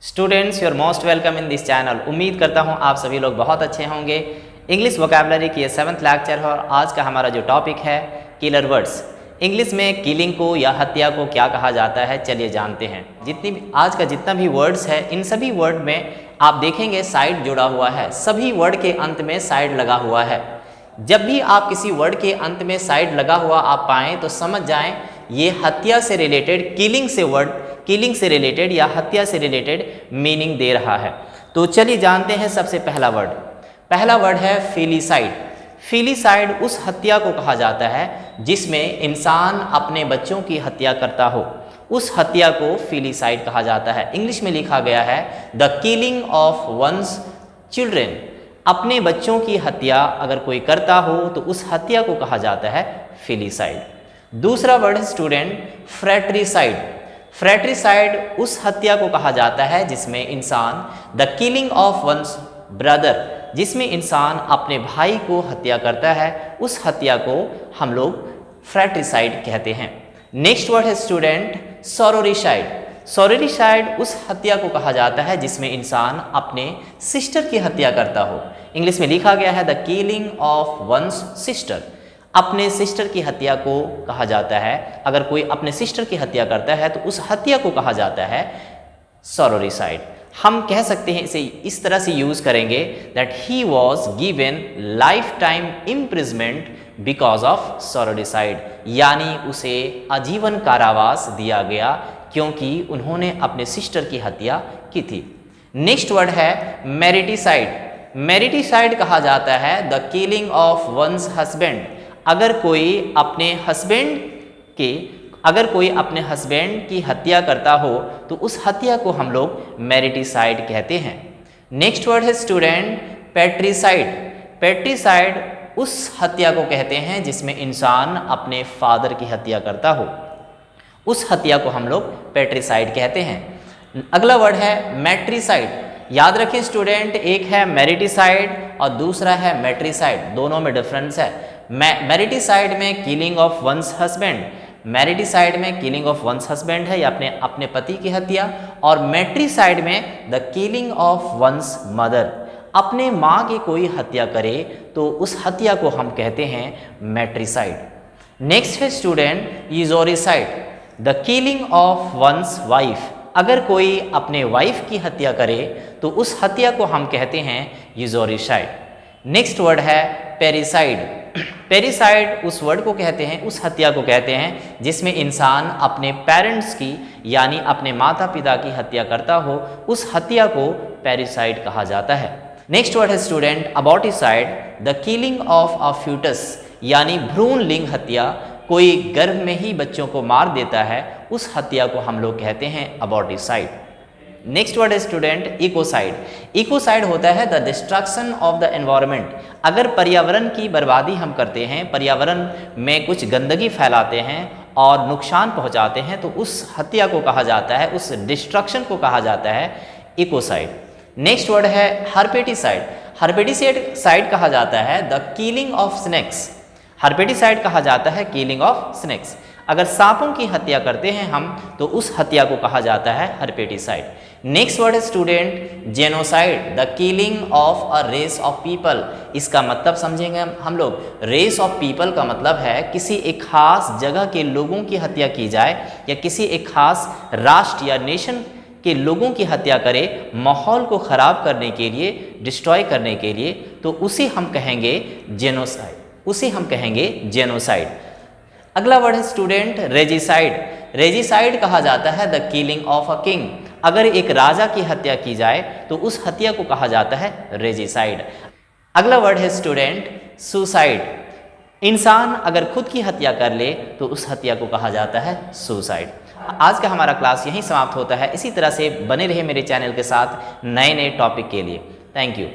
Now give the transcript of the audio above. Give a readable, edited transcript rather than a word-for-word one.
Students, your most welcome in this channel. उम्मीद करता हूँ आप सभी लोग बहुत अच्छे होंगे। इंग्लिश वोकैबुलरी की ये 7th लेक्चर है और आज का हमारा जो टॉपिक है किलर वर्ड्स। इंग्लिश में किलिंग को या हत्या को क्या कहा जाता है, चलिए जानते हैं। आज का जितना भी वर्ड्स है, इन सभी वर्ड में आप देखेंगे साइड जुड़ा हुआ है। सभी वर्ड के अंत में साइड लगा हुआ है। जब भी आप किसी वर्ड के अंत में साइड लगा हुआ आप पाएँ तो समझ जाएं ये हत्या से रिलेटेड, किलिंग से रिलेटेड या हत्या से रिलेटेड मीनिंग दे रहा है। तो चलिए जानते हैं सबसे पहला वर्ड है फिलिसाइड। फिलिसाइड उस हत्या को कहा जाता है जिसमें इंसान अपने बच्चों की हत्या करता हो, उस हत्या को फिलिसाइड कहा जाता है। इंग्लिश में लिखा गया है the killing of one's children. अपने बच्चों की हत्या अगर कोई करता हो तो उस हत्या को कहा जाता है फिलिसाइड। दूसरा वर्ड है स्टूडेंट फ्रैट्रिसाइड। फ्रैट्रिसाइड उस हत्या को कहा जाता है जिसमें इंसान the killing of one's brother, जिसमें इंसान अपने भाई को हत्या करता है, उस हत्या को हम लोग फ्रैट्रिसाइड कहते हैं। नेक्स्ट वर्ड है स्टूडेंट सोरोरिसाइड। सोरोरिसाइड उस हत्या को कहा जाता है जिसमें इंसान अपने सिस्टर की हत्या करता हो। इंग्लिश में लिखा गया है the killing of one's sister. अपने सिस्टर की हत्या को कहा जाता है, अगर कोई अपने सिस्टर की हत्या करता है तो उस हत्या को कहा जाता है सोरोरिसाइड। हम कह सकते हैं, इसे इस तरह से यूज करेंगे that he was given lifetime imprisonment because of sororicide, यानी उसे आजीवन कारावास दिया गया क्योंकि उन्होंने अपने सिस्टर की हत्या की थी। नेक्स्ट वर्ड है मेरिटिसाइड। मेरिटिसाइड कहा जाता है the killing of one's husband. अगर कोई अपने हस्बैंड की हत्या करता हो तो उस हत्या को हम लोग मेरिटिसाइड कहते हैं। नेक्स्ट वर्ड है स्टूडेंट पैट्रिसाइड। पैट्रिसाइड उस हत्या को कहते हैं जिसमें इंसान अपने फादर की हत्या करता हो, उस हत्या को हम लोग पैट्रिसाइड कहते हैं। अगला वर्ड है मैट्रिसाइड। याद रखें स्टूडेंट, एक है मेरिटिसाइड और दूसरा है मैट्रिसाइड, दोनों में डिफरेंस है। मेरिटिसाइड में किलिंग ऑफ वंस हस्बैंड, मेरिटिसाइड में किलिंग ऑफ वंस हस्बैंड है या अपने पति की हत्या, और मैट्रिसाइड में the killing of one's mother. अपने माँ की कोई हत्या करे तो उस हत्या को हम कहते हैं मैट्रिसाइड। नेक्स्ट है student uxoricide, the killing of one's wife. अगर कोई अपने वाइफ की हत्या करे तो उस हत्या को हम कहते हैं यूजोरिसाइड। नेक्स्ट वर्ड है पेरिसाइड। पेरिसाइड उस वर्ड को कहते हैं, उस हत्या को कहते हैं जिसमें इंसान अपने पेरेंट्स की यानी अपने माता पिता की हत्या करता हो, उस हत्या को पेरिसाइड कहा जाता है। नेक्स्ट वर्ड है student aborticide, the killing of a foetus, यानी भ्रूण लिंग हत्या। कोई गर्भ में ही बच्चों को मार देता है, उस हत्या को हम लोग कहते हैं अबॉर्टिसाइड। नेक्स्ट वर्ड है स्टूडेंट इकोसाइड। इकोसाइड होता है the destruction of the environment. अगर पर्यावरण की बर्बादी हम करते हैं, पर्यावरण में कुछ गंदगी फैलाते हैं और नुकसान पहुंचाते हैं तो उस हत्या को कहा जाता है, उस डिस्ट्रक्शन को कहा जाता है इकोसाइड। नेक्स्ट वर्ड है हर्पेटिसाइड। हर्पेटिसाइड कहा जाता है द किलिंग ऑफ स्नेक्स। हर्पेटिसाइड कहा जाता है किलिंग ऑफ स्नेक्स। अगर सांपों की हत्या करते हैं हम तो उस हत्या को कहा जाता है हर्पेटिसाइड। नेक्स्ट वर्ड है student genocide, the killing of a race of people. इसका मतलब समझेंगे हम लोग। रेस ऑफ पीपल का मतलब है किसी एक खास जगह के लोगों की हत्या की जाए या किसी एक खास राष्ट्र या नेशन के लोगों की हत्या करे माहौल को खराब करने के लिए, डिस्ट्रॉय करने के लिए, तो उसे हम कहेंगे जेनोसाइड। अगला वर्ड है स्टूडेंट रेजिसाइड। रेजिसाइड कहा जाता है the killing of a king. अगर एक राजा की हत्या की जाए तो उस हत्या को कहा जाता है रेजिसाइड। अगला वर्ड है स्टूडेंट सुसाइड। इंसान अगर खुद की हत्या कर ले तो उस हत्या को कहा जाता है सुसाइड। आज का हमारा क्लास यहीं समाप्त होता है। इसी तरह से बने रहे मेरे चैनल के साथ नए टॉपिक के लिए। Thank you.